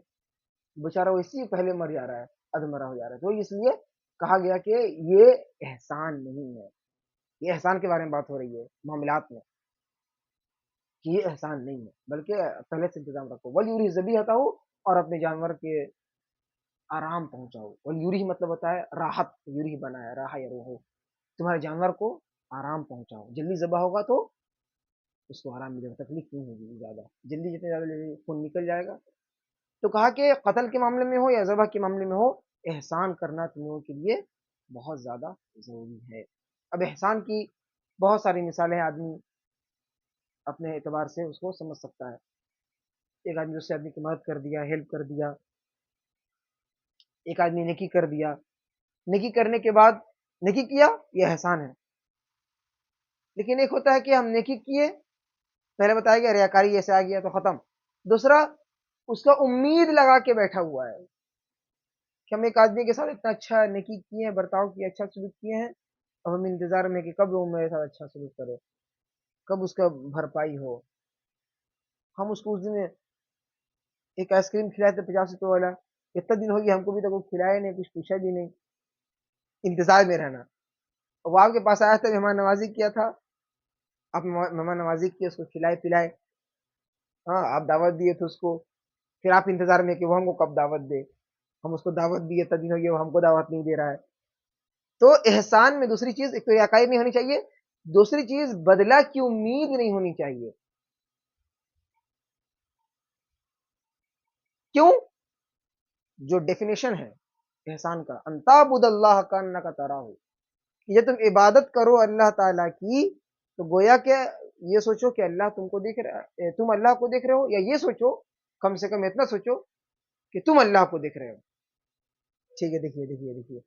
بیچارہ وہ اسی پہلے مر جا رہا ہے، ادمرا ہو جا رہا ہے. تو اس لیے کہا گیا کہ یہ احسان نہیں ہے. یہ احسان کے بارے میں بات ہو رہی ہے معاملات میں، کہ یہ احسان نہیں ہے، بلکہ پہلے سے انتظام رکھو. وَلْيُرِحْ ذَبِیحَتَهُ، اور اپنے جانور کے آرام پہنچاؤ. وَلْيُرِحْ مطلب ہوتا ہے راحت، یوریح بنا ہے راحہ یا روحو، تمہارے جانور کو آرام پہنچاؤ. جلدی ذبح ہوگا تو اس کو آرام ملے گا، تکلیف نہیں ہوگی زیادہ، جلدی جتنے زیادہ جلدی خون نکل جائے گا. تو کہا کہ قتل کے معاملے میں ہو یا ذبح کے معاملے میں ہو، احسان کرنا تم لوگوں کے لیے بہت زیادہ ضروری ہے. اب احسان کی بہت ساری مثالیں ہیں، آدمی اپنے اعتبار سے اس کو سمجھ سکتا ہے. ایک آدمی دوسرے آدمی کی مدد کر دیا، ہیلپ کر دیا، ایک آدمی نیکی کر دیا. نیکی کرنے کے بعد نیکی کیا، یہ احسان ہے. لیکن ایک ہوتا ہے کہ ہم نیکی کیے، پہلے بتایا گیا ریاکاری جیسے آ گیا تو ختم. دوسرا اس کا امید لگا کے بیٹھا ہوا ہے کہ ہم ایک آدمی کے ساتھ اتنا اچھا نیکی کیے ہیں، برتاؤ کیے، اچھا سلوک کیے ہیں، اب ہم انتظار میں کہ کب وہ میرے ساتھ اچھا سلوک کرے، کب اس کا بھرپائی ہو. ہم اس کو اس دن ایک آئس کریم کھلائے تھے 50 روپے والا، اتنا دن ہو گیا ہم کو بھی تک وہ کھلایا نہیں، کچھ پوچھا بھی نہیں. انتظار میں رہنا. وہ آپ کے پاس آیا تھا، مہمان نوازی کیا تھا، آپ مہمان نوازی کی، اس کو کھلائے پلائے، ہاں آپ دعوت دیے تھے اس کو، پھر آپ انتظار میں کہ وہ ہم کو کب دعوت دے. ہم اس کو دعوت دیے، اتنا دن ہو گیا وہ ہم کو دعوت نہیں دے رہا ہے. تو احسان میں دوسری چیز ایک تو ریاکاری نہیں ہونی چاہیے، دوسری چیز بدلہ کی امید نہیں ہونی چاہیے. کیوں؟ جو ڈیفینیشن ہے احسان کا، ان تعبد اللہ کانک تراہ، یہ تم عبادت کرو اللہ تعالیٰ کی تو گویا کہ یہ سوچو کہ اللہ تم کو دیکھ رہا ہے، تم اللہ کو دیکھ رہے ہو، یا یہ سوچو، کم سے کم اتنا سوچو کہ تم اللہ کو دیکھ رہے ہو. ٹھیک ہے، دیکھیے دیکھیے دیکھیے.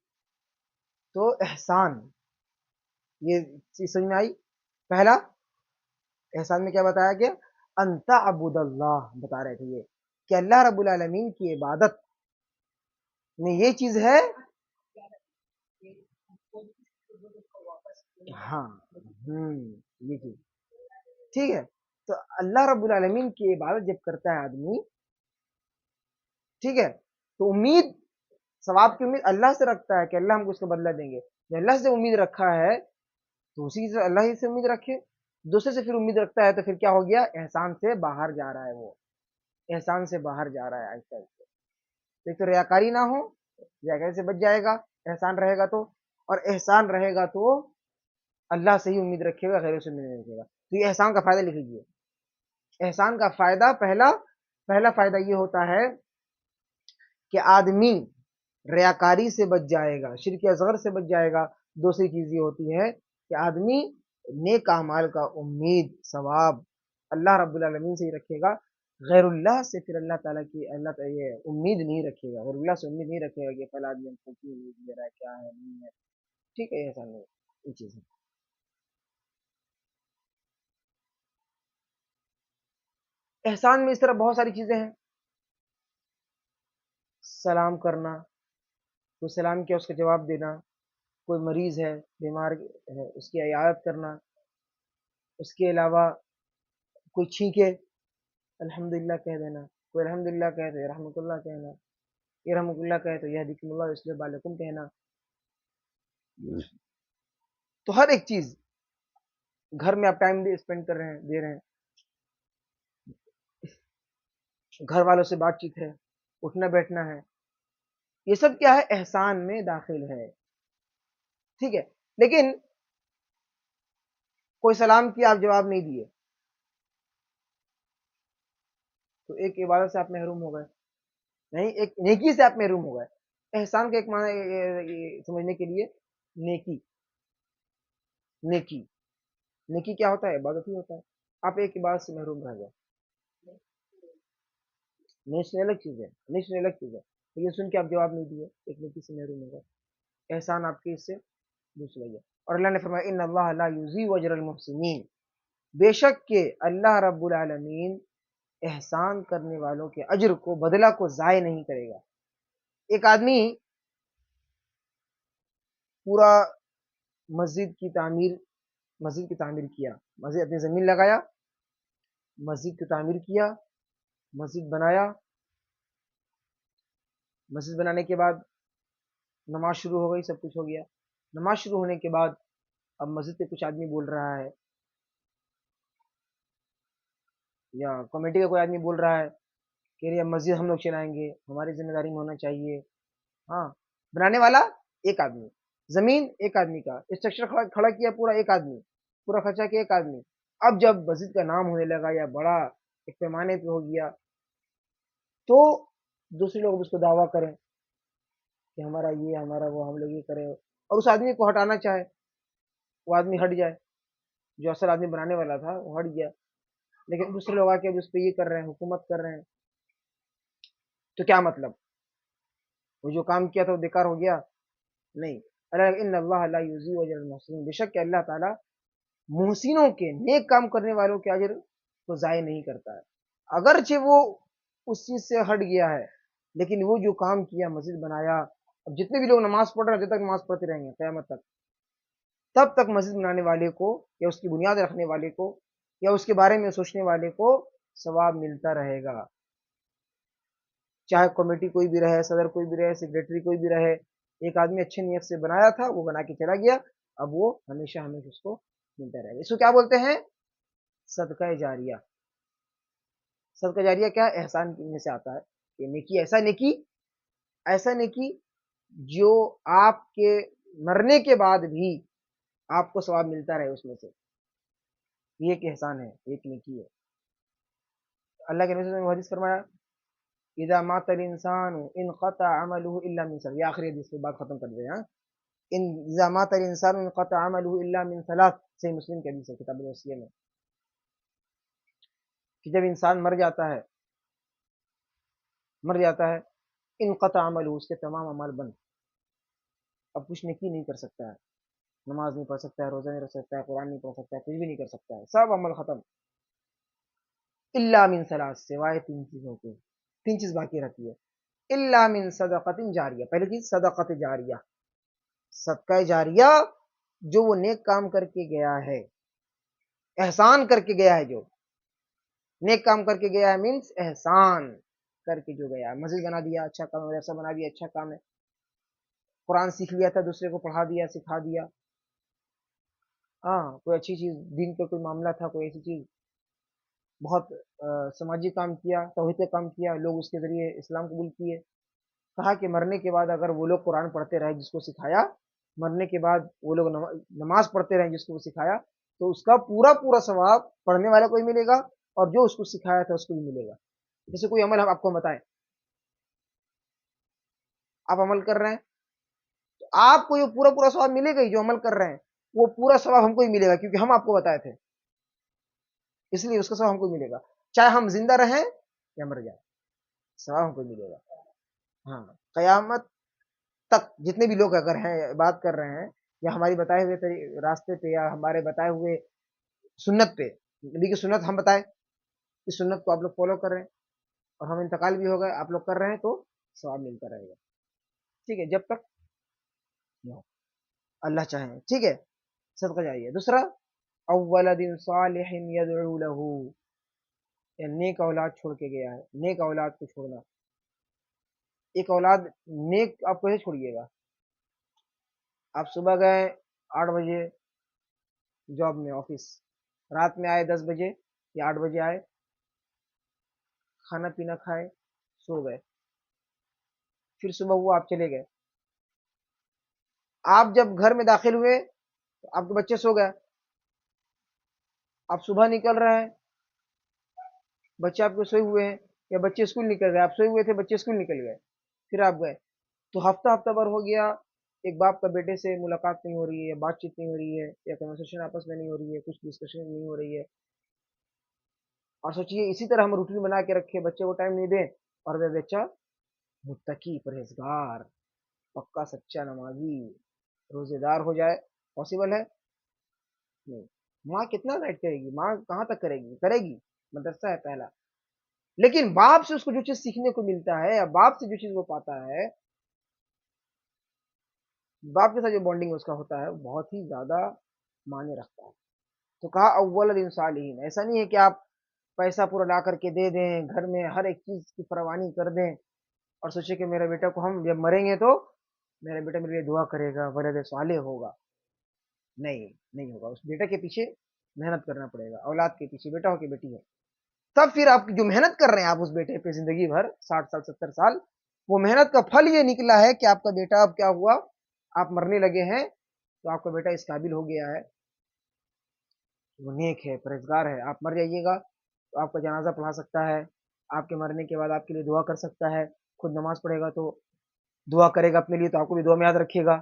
تو احسان، یہ چیز سمجھ میں آئی. پہلا احسان میں کیا بتایا گیا؟ ان تعبد اللہ، بتا رہے تھے یہ کہ اللہ رب العالمین کی عبادت میں یہ چیز ہے. ہاں یہ چیز ٹھیک ہے. تو اللہ رب العالمین کی عبادت جب کرتا ہے آدمی، ٹھیک ہے، تو امید، ثواب کی امید اللہ سے رکھتا ہے کہ اللہ ہم کو اس کا بدلہ دیں گے. جو اللہ سے امید رکھا ہے تو اسی سے اللہ ہی سے امید رکھے. دوسرے سے پھر امید رکھتا ہے تو پھر کیا ہو گیا؟ احسان سے باہر جا رہا ہے، وہ احسان سے باہر جا رہا ہے آہستہ آہستہ. ایک تو ریاکاری نہ ہو، ریاکاری سے بچ جائے گا احسان رہے گا تو، اور احسان رہے گا تو اللہ سے ہی امید رکھے گا، غیروں سے امید نہیں رکھے گا. تو یہ احسان کا فائدہ لکھ لیجیے. احسان کا فائدہ، پہلا فائدہ یہ ہوتا ہے کہ آدمی ریاکاری سے بچ جائے گا، شرک اصغر سے بچ جائے گا. دوسری چیز یہ ہوتی ہے کہ آدمی نیک اعمال کا امید، ثواب اللہ رب العالمین سے ہی رکھے گا، غیر اللہ سے پھر اللہ تعالیٰ کی یہ امید نہیں رکھے گا، غیر اللہ سے امید نہیں رکھے گا کہ فلاں آدمی ہم کو کیوں امید دے رہا ہے، کیا ہے نہیں ہے. ٹھیک ہے، ایسا نہیں، یہ چیز ہے. احسان میں اس طرح بہت ساری چیزیں ہیں. سلام کرنا، کوئی سلام کیا اس کا جواب دینا، کوئی مریض ہے، بیمار ہے، اس کی عیادت کرنا. اس کے علاوہ کوئی چھینکے الحمدللہ کہہ دینا، کوئی الحمدللہ کہے تو رحمۃ اللہ کہنا، یہ رحمۃ اللہ کہے تو یہدیکم اللہ یصلح بالکم کہنا. تو ہر ایک چیز، گھر میں آپ ٹائم اسپینڈ کر رہے ہیں، دے رہے ہیں، گھر والوں سے بات چیت ہے، اٹھنا بیٹھنا ہے، یہ سب کیا ہے؟ احسان میں داخل ہے. ٹھیک ہے. لیکن کوئی سلام کیا آپ جواب نہیں دیے تو ایک عبادت سے آپ محروم ہو گئے، نہیں، ایک نیکی سے آپ محروم ہو گئے. احسان کا ایک معنی سمجھنے کے لیے، نیکی، نیکی نیکی کیا ہوتا ہے؟ عبادت ہی ہوتا ہے. آپ ایک عبادت سے محروم رہ گئے، نیشن الگ چیز ہے، نیشن الگ چیز ہے. یہ سن کے آپ جواب نہیں دیے، ایک نیکی سے محروم ہو گئے، احسان آپ کے اس سے دوسرا گیا. اور اللہ نے فرمایا ان اللہ لا یضیع اجر المحسنین، بے شک کہ اللہ رب العالمین احسان کرنے والوں کے اجر کو، بدلہ کو ضائع نہیں کرے گا. ایک آدمی پورا مسجد کی تعمیر کیا، مسجد اپنی زمین لگایا، مسجد کی تعمیر کیا، مسجد بنایا، مسجد بنانے کے بعد نماز شروع ہو گئی، سب کچھ ہو گیا۔ نماز شروع ہونے کے بعد اب مسجد کے کچھ آدمی بول رہا ہے یا کمیٹی کا کوئی آدمی بول رہا ہے کہ اب مسجد ہم لوگ چلائیں گے، ہماری ذمہ داری میں ہونا چاہیے۔ ہاں، بنانے والا ایک آدمی، زمین ایک آدمی کا، اسٹرکچر کھڑا کیا پورا ایک آدمی، پورا خرچہ کیا ایک آدمی۔ اب جب مسجد کا نام ہونے لگا یا بڑا ایک پیمانے پہ ہو گیا تو دوسرے لوگ اس کو دعویٰ کریں کہ ہمارا یہ، ہمارا وہ، ہم لوگ یہ کریں، اور اس آدمی کو ہٹانا چاہے، وہ آدمی ہٹ جائے، جو اصل آدمی بنانے والا تھا وہ ہٹ گیا، لیکن دوسرے لوگ آ کے اب اس پہ یہ کر رہے ہیں، حکومت کر رہے ہیں، تو کیا مطلب؟ وہ جو کام کیا تھا وہ بیکار ہو گیا؟ نہیں۔ ان اللہ لا یضیع اجر المحسنین، بے شک کہ اللہ تعالیٰ محسنوں کے، نیک کام کرنے والوں کے اجر کو ضائع نہیں کرتا ہے۔ اگرچہ وہ اس چیز سے ہٹ گیا ہے، لیکن وہ جو کام کیا، مسجد بنایا، اب جتنے بھی لوگ نماز پڑھ رہے ہیں جب تک نماز پڑھتے رہیں گے قیامت تک، تب تک مسجد بنانے والے کو یا اس کی بنیاد رکھنے والے کو یا اس کے بارے میں سوچنے والے کو ثواب ملتا رہے گا، چاہے کمیٹی کوئی بھی رہے، صدر کوئی بھی رہے، سیکریٹری کوئی بھی رہے۔ ایک آدمی اچھے نیت سے بنایا تھا، وہ بنا کے چلا گیا، اب وہ ہمیشہ ہمیشہ اس کو ملتا رہے گا۔ اس کو کیا بولتے ہیں؟ صدقہ جاریہ۔ صدقہ جاریہ کیا ہے؟ احسان میں سے آتا ہے کہ نیکی، ایسا نیکی جو آپ کے مرنے کے بعد بھی آپ کو ثواب ملتا رہے اس میں سے، یہ ایک احسان ہے، ایک نیکی ہے۔ اللہ کے نبی صلی اللہ علیہ وسلم نے حدیث فرمایا اذا مات الانسان انقطع عمله الا من ثلاث، یہ آخری حدیث کی بات ختم کر دیں۔ ہاں، اذا مات الانسان انقطع عمله الا من ثلاث، صحیح مسلم کی حدیث ہے کتاب الوصیہ میں، کہ جب انسان مر جاتا ہے انقطع عمله، اس کے تمام اعمال بند، اب کچھ نیکی نہیں کر سکتا ہے، نماز نہیں پڑھ سکتا ہے، روزہ نہیں رکھ سکتا ہے، قرآن نہیں پڑھ سکتا ہے، کچھ بھی نہیں کر سکتا ہے، سب عمل ختم، الا من ثلاث، سوائے تین چیزوں کے، تین چیز باقی رہتی ہے، الا من صدقۃ جاریہ، پہلی چیز صدقۃ جاریہ، صدقہ جاریہ جو وہ نیک کام کر کے گیا ہے، احسان کر کے گیا ہے، جو نیک کام کر کے گیا ہے مینس احسان کر کے جو گیا ہے، مسجد بنا دیا اچھا کام ہے، مدرسہ بنا دیا اچھا کام ہے، قرآن سیکھ لیا تھا دوسرے کو پڑھا دیا، سکھا دیا، ہاں کوئی اچھی چیز، دین کا کوئی معاملہ تھا، کوئی ایسی چیز، بہت سماجی کام کیا، توحید کا کام کیا، لوگ اس کے ذریعے اسلام قبول کیے، کہا کہ مرنے کے بعد اگر وہ لوگ قرآن پڑھتے رہے جس کو سکھایا، مرنے کے بعد وہ لوگ نماز پڑھتے رہے جس کو وہ سکھایا، تو اس کا پورا پورا ثواب پڑھنے والے کو ہی ملے گا اور جو اس کو سکھایا تھا اس کو بھی ملے گا۔ جیسے کوئی عمل ہم آپ کو بتائیں، آپ عمل کر رہے ہیں تو آپ کو یہ پورا پورا ثواب ملے گا ہی، جو عمل کر رہے ہیں وہ پورا ثواب ہم کو ہی ملے گا، کیونکہ ہم آپ کو بتائے تھے، اس لیے اس کا ثواب ہم کو ملے گا، چاہے ہم زندہ رہیں یا مر جائیں، ثواب ہم کو ملے گا۔ ہاں، قیامت تک جتنے بھی لوگ اگر ہیں بات کر رہے ہیں یا ہماری بتائے ہوئے راستے پہ یا ہمارے بتائے ہوئے سنت پہ، نبی کی سنت ہم بتائیں، اس سنت کو آپ لوگ فالو کر رہے ہیں اور ہم انتقال بھی ہو گئے، آپ لوگ کر رہے ہیں، تو ثواب ملتا رہے گا، ٹھیک ہے، جب تک اللہ چاہیں، ٹھیک ہے، صدقہ جاریہ۔ دوسرا، اولد صالح یدعو له، یا نیک اولاد چھوڑ کے گیا ہے، نیک اولاد کو چھوڑنا، ایک اولاد نیک آپ کو چھوڑیے گا، آپ صبح گئے 8 بجے جاب میں آفس، رات میں آئے 10 بجے یا 8 بجے آئے، کھانا پینا کھائے، سو گئے، پھر صبح ہوا آپ چلے گئے، آپ جب گھر میں داخل ہوئے تو آپ کے بچے سو گئے، آپ صبح نکل رہے ہیں، بچے آپ کے سوئے ہوئے ہیں یا بچے اسکول نکل گئے، آپ سوئے ہوئے تھے بچے اسکول نکل گئے، پھر آپ گئے، تو ہفتہ بھر ہو گیا ایک باپ کا بیٹے سے ملاقات نہیں ہو رہی ہے، یا بات چیت نہیں ہو رہی ہے، یا کنورسیشن آپس میں نہیں ہو رہی ہے، کچھ ڈسکشن نہیں ہو رہی ہے، اور سوچیے اسی طرح ہم روٹین بنا کے رکھے، بچے کو ٹائم نہیں دیں، اور وہ بچہ متقی، پرہیزگار، پکا سچا نمازی، روزے دار ہو جائے، پاسبل ہے؟ نہیں۔ ماں کتنا گائڈ کرے گی، ماں کہاں تک کرے گی، مدرسہ ہے پہلا، لیکن باپ سے اس کو جو چیز سیکھنے کو ملتا ہے یا باپ سے جو چیز وہ پاتا ہے باپ کے ساتھ جو بانڈنگ اس کا ہوتا ہے وہ بہت ہی زیادہ معنی رکھتا ہے. تو کہا اول دن صالحین، ایسا نہیں ہے کہ آپ پیسہ پورا لا کر کے دے دیں، گھر میں ہر ایک چیز کی فراوانی کر دیں اور سوچے کہ میرے بیٹا کو ہم جب مریں گے تو میرا بیٹا میرے لیے دعا کرے گا، ولد صالح ہوگا. نہیں، نہیں ہوگا. اس بیٹا کے پیچھے محنت کرنا پڑے گا. اولاد کے پیچھے بیٹا ہو کہ بیٹی ہے، تب پھر آپ جو محنت کر رہے ہیں آپ اس بیٹے پہ زندگی بھر 60 سال 70 سال، وہ محنت کا پھل یہ نکلا ہے کہ آپ کا بیٹا اب کیا ہوا، آپ مرنے لگے ہیں تو آپ کا بیٹا اس قابل ہو گیا ہے، وہ نیک ہے، پرہیزگار ہے. آپ مر جائیے گا تو آپ کا جنازہ پڑھا سکتا ہے، آپ کے مرنے کے بعد آپ کے لیے دعا کر سکتا ہے، خود نماز پڑھے گا تو دعا کرے گا اپنے لیے تو آپ کو بھی دعا میں یاد رکھے گا.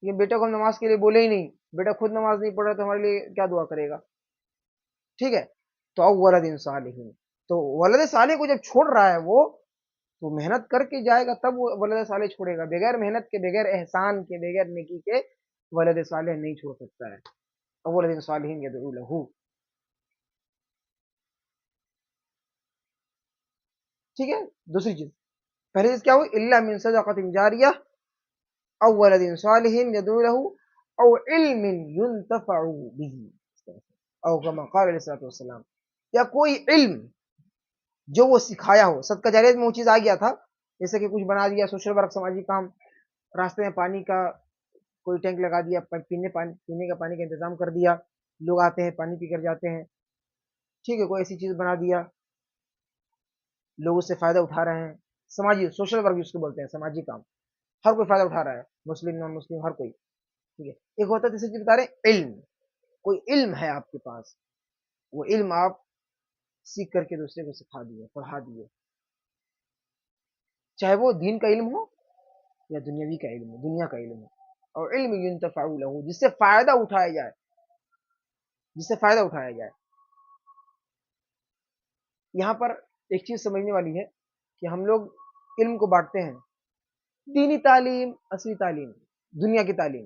لیکن بیٹا کو ہم نماز کے لیے بولے ہی نہیں، بیٹا خود نماز نہیں پڑھ رہا تو ہمارے لیے کیا دعا کرے گا. ٹھیک ہے. تو اب ولد صالح، تو ولد صالح کو جب چھوڑ رہا ہے وہ تو محنت کر کے جائے گا تب وہ ولد صالح چھوڑے گا. بغیر محنت کے، بغیر احسان کے، بغیر نیکی کے ولد صالح نہیں چھوڑ سکتا ہے. ولد صالح یدعو لہ. ٹھیک ہے. دوسری چیز، پہلی چیز کیا ہوئی، الا من صدقۃ جاریہ او ولد صالح يدعو له او علم ينتفع به او كما قال علیہ الصلوۃ والسلام، یا کوئی علم جو وہ سکھایا ہو. صدقہ جاریہ میں وہ چیز آ گیا تھا جیسے کہ کچھ بنا دیا، سوشل ورک، سماجی کام، راستے میں پانی کا کوئی ٹینک لگا دیا، پینے کا پانی کا انتظام کر دیا، لوگ آتے ہیں پانی پی کر جاتے ہیں. ٹھیک ہے. کوئی ایسی چیز بنا دیا، لوگ اس سے فائدہ اٹھا رہے ہیں. سماجی، سوشل ورک جس کو بولتے ہیں، سماجی کام، ہر کوئی فائدہ اٹھا رہا ہے، مسلم نان مسلم ہر کوئی. ٹھیک ہے. ایک ہوتا ہے جسے بتا رہے ہیں علم، کوئی علم ہے آپ کے پاس، وہ علم آپ سیکھ کر کے دوسرے کو سکھا دیے، پڑھا دیے، چاہے وہ دین کا علم ہو یا دنیاوی کا علم ہو، دنیا کا علم ہو. اور علم ينتفع له، جس سے فائدہ اٹھایا جائے، جس سے فائدہ اٹھایا جائے. یہاں پر ایک چیز سمجھنے والی ہے کہ ہم لوگ علم کو بانٹتے ہیں، دینی تعلیم، اصلی تعلیم، دنیا کی تعلیم،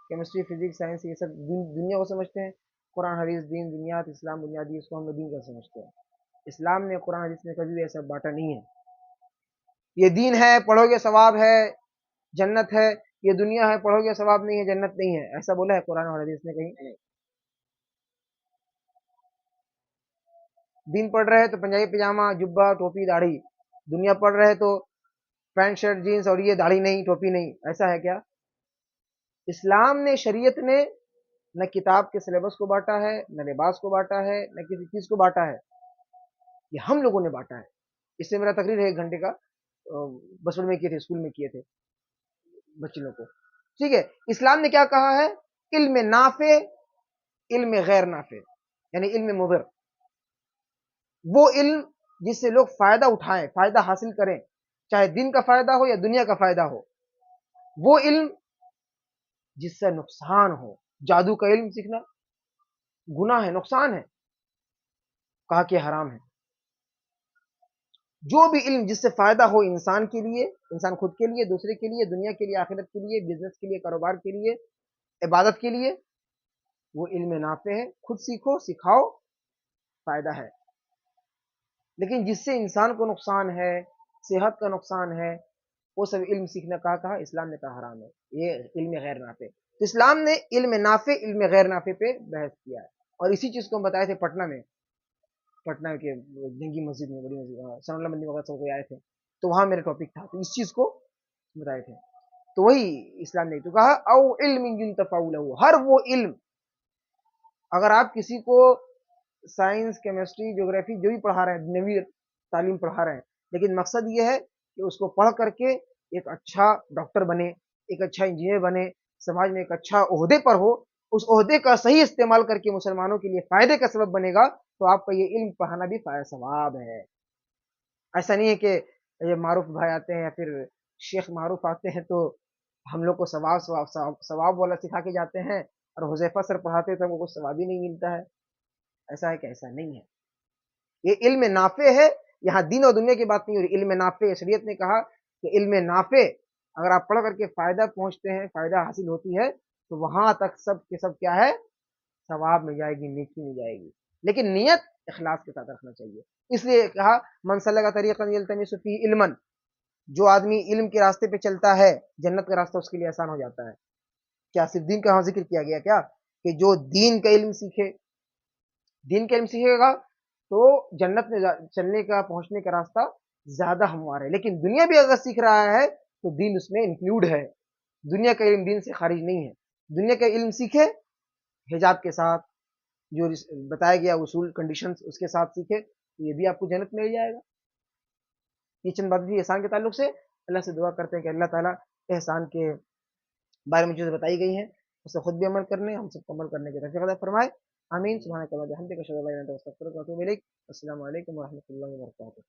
کیمسٹری، فزکس، سائنس، یہ سب دنیا کو سمجھتے ہیں. قرآن حدیث، دین، دنیات، اسلام، بنیادی، اس کو ہم لوگ دین کا سمجھتے ہیں. اسلام نے، قرآن حدیث نے کبھی بھی ایسا بانٹا نہیں ہے. یہ دین ہے، پڑھو گے ثواب ہے، جنت ہے. یہ دنیا ہے، پڑھو گے ثواب نہیں ہے، جنت نہیں ہے. ایسا بولا ہے قرآن اور حدیث نے کہیں نہیں. دین پڑھ رہے تو پنجابی پجامہ، جبہ، ٹوپی، داڑھی. دنیا پڑھ رہے تو پینٹ شرٹ جینس اور یہ داڑھی نہیں، ٹوپی نہیں. ایسا ہے کیا؟ اسلام نے، شریعت نے نہ کتاب کے سلیبس کو بانٹا ہے، نہ لباس کو بانٹا ہے، نہ کسی چیز کو بانٹا ہے. یہ ہم لوگوں نے بانٹا ہے. اس سے میرا تقریر ہے 1 گھنٹے کا، بسڑ میں کیے تھے، اسکول میں کیے تھے بچوں کو. ٹھیک ہے. اسلام نے کیا کہا ہے، علم نافع، علم غیر نافع، یعنی علم مضر، وہ علم جس سے لوگ فائدہ اٹھائیں، فائدہ حاصل کریں، چاہے دین کا فائدہ ہو یا دنیا کا فائدہ ہو. وہ علم جس سے نقصان ہو. جادو کا علم سیکھنا گناہ ہے، نقصان ہے، کہا کہ حرام ہے. جو بھی علم جس سے فائدہ ہو انسان کے لیے، انسان خود کے لیے، دوسرے کے لیے، دنیا کے لیے، آخرت کے لیے، بزنس کے لیے، کاروبار کے لیے، عبادت کے لیے، وہ علم نافع ہے. خود سیکھو، سکھاؤ، فائدہ ہے. لیکن جس سے انسان کو نقصان ہے، صحت کا نقصان ہے، وہ سب علم سیکھنا کہا اسلام نے کہا حرام ہے. یہ علم غیر نافع. تو اسلام نے علم نافع، علم غیر نافع پہ بحث کیا ہے. اور اسی چیز کو ہم بتائے تھے پٹنہ میں، پٹنہ کے جنگی مسجد میں، بڑی مسجد، ثناء اللہ مدنی وغیرہ سب کوئی آئے تھے، تو وہاں میرا ٹاپک تھا، تو اس چیز کو بتائے تھے. تو وہی اسلام نے تو کہا او علم ينتفع له، ہر وہ علم، اگر آپ کسی کو سائنس، کیمسٹری، جغرافی جو بھی پڑھا رہے ہیں، دنیوی تعلیم پڑھا رہے ہیں، لیکن مقصد یہ ہے کہ اس کو پڑھ کر کے ایک اچھا ڈاکٹر بنے، ایک اچھا انجینئر بنے، سماج میں ایک اچھا عہدے پر ہو، اس عہدے کا صحیح استعمال کر کے مسلمانوں کے لیے فائدے کا سبب بنے گا، تو آپ کا یہ علم پڑھانا بھی ثواب ہے. ایسا نہیں ہے کہ یہ معروف بھائی آتے ہیں یا پھر شیخ معروف آتے ہیں تو ہم لوگ کو ثواب والا سکھا کے جاتے ہیں، اور حذیفہ سر پڑھاتے ہیں تو ہم کو کچھ ثواب ہی نہیں ملتا ہے. ایسا ہے کہ ایسا نہیں ہے. یہ علم نافع ہے. یہاں دین اور دنیا کی بات نہیں ہو رہی، علم نافع. شریعت نے کہا کہ علم نافع اگر آپ پڑھ کر کے فائدہ پہنچتے ہیں، فائدہ حاصل ہوتی ہے، تو وہاں تک سب کے سب کیا ہے، ثواب مل جائے گی، نیکی مل جائے گی. لیکن نیت اخلاص کے ساتھ رکھنا چاہیے. اس لیے کہا من سلک طریقا یلتمس فیہ علما، جو آدمی علم کے راستے پہ چلتا ہے جنت کا راستہ اس کے لیے آسان ہو جاتا ہے. کیا صرف دین کا یہاں ذکر کیا گیا کیا؟ کہ جو دین کا علم سیکھے، دین کا علم سیکھے گا تو جنت میں چلنے کا، پہنچنے کا راستہ زیادہ ہموار ہے. لیکن دنیا بھی اگر سیکھ رہا ہے تو دین اس میں انکلوڈ ہے. دنیا کا علم دین سے خارج نہیں ہے. دنیا کا علم سیکھے حجاب کے ساتھ، جو بتایا گیا اصول کنڈیشنز اس کے ساتھ سیکھے تو یہ بھی آپ کو جنت مل جائے گا. یہ چند باتیں تھی احسان کے تعلق سے. اللہ سے دعا کرتے ہیں کہ اللہ تعالیٰ احسان کے بارے میں جو بتائی گئی ہیں اسے خود بھی عمل کرنے، ہم سب کو عمل کرنے کی توفیق عطا فرمائے. آمین. سبحانک اللہم وبحمدک اشہد ان لا الہ الا انت استغفرک واتوب الیک. السلام علیکم ورحمۃ اللہ وبرکاتہ.